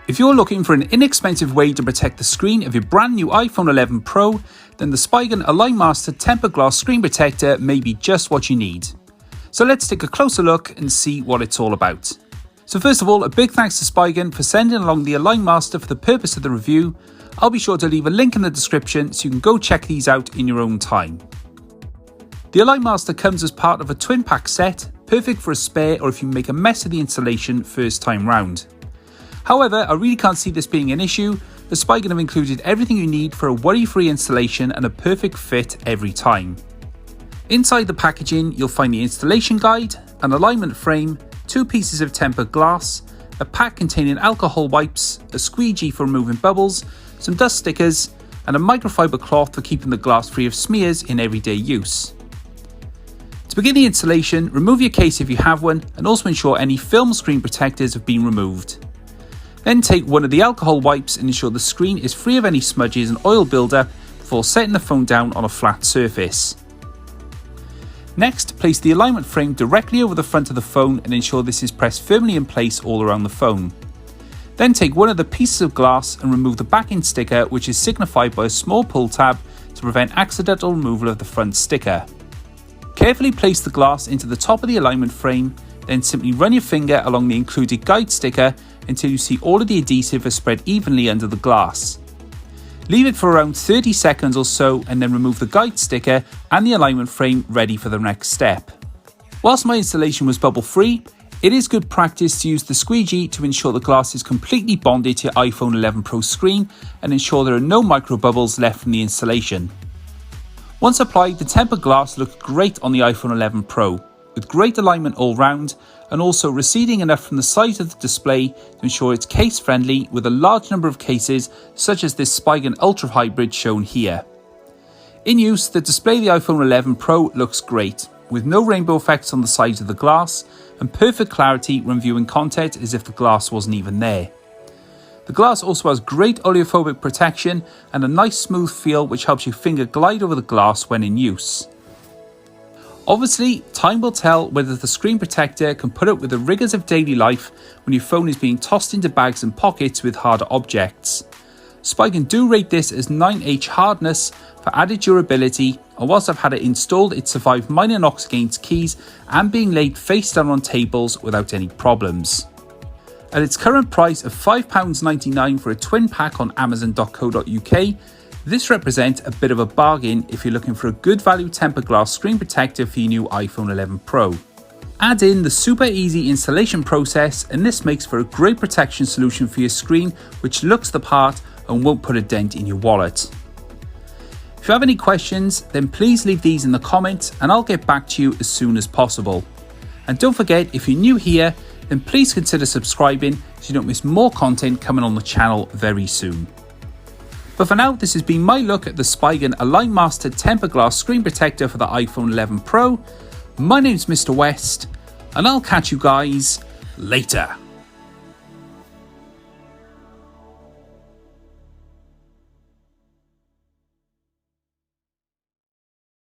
If you're looking for an inexpensive way to protect the screen of your brand new iPhone 11 Pro, then the Spigen Align Master tempered glass screen protector may be just what you need. So let's take a closer look and see what it's all about. So first of all, a big thanks to Spigen for sending along the Align Master for the purpose of the review. I'll be sure to leave a link in the description so you can go check these out in your own time. The Align Master comes as part of a twin pack set, perfect for a spare or if you make a mess of the installation first time round. However, I really can't see this being an issue, as Spigen have included everything you need for a worry-free installation and a perfect fit every time. Inside the packaging, you'll find the installation guide, an alignment frame, 2 pieces of tempered glass, a pack containing alcohol wipes, a squeegee for removing bubbles, some dust stickers, and a microfiber cloth for keeping the glass free of smears in everyday use. To begin the installation, remove your case if you have one, and also ensure any film screen protectors have been removed. Then take one of the alcohol wipes and ensure the screen is free of any smudges and oil buildup before setting the phone down on a flat surface. Next, place the alignment frame directly over the front of the phone and ensure this is pressed firmly in place all around the phone. Then take one of the pieces of glass and remove the backing sticker, which is signified by a small pull tab to prevent accidental removal of the front sticker. Carefully place the glass into the top of the alignment frame, then simply run your finger along the included guide sticker until you see all of the adhesive is spread evenly under the glass. Leave it for around 30 seconds or so and then remove the guide sticker and the alignment frame ready for the next step. Whilst my installation was bubble free, it is good practice to use the squeegee to ensure the glass is completely bonded to your iPhone 11 Pro screen and ensure there are no micro bubbles left from the installation. Once applied, the tempered glass looked great on the iPhone 11 Pro, with great alignment all round and also receding enough from the sides of the display to ensure it's case friendly with a large number of cases such as this Spigen Ultra Hybrid shown here. In use, the display of the iPhone 11 Pro looks great, with no rainbow effects on the sides of the glass and perfect clarity when viewing content as if the glass wasn't even there. The glass also has great oleophobic protection and a nice smooth feel which helps your finger glide over the glass when in use. Obviously, time will tell whether the screen protector can put up with the rigours of daily life when your phone is being tossed into bags and pockets with harder objects. Spigen do rate this as 9H hardness for added durability, and whilst I've had it installed, it survived minor knocks against keys and being laid face down on tables without any problems. At its current price of £5.99 for a twin pack on amazon.co.uk, this represents a bit of a bargain if you're looking for a good value tempered glass screen protector for your new iPhone 11 Pro. Add in the super easy installation process and this makes for a great protection solution for your screen which looks the part and won't put a dent in your wallet. If you have any questions, then please leave these in the comments and I'll get back to you as soon as possible. And don't forget, if you're new here, then please consider subscribing so you don't miss more content coming on the channel very soon. But for now, this has been my look at the Spigen Align Master tempered glass screen protector for the iPhone 11 Pro. My name's Mr. West, and I'll catch you guys later.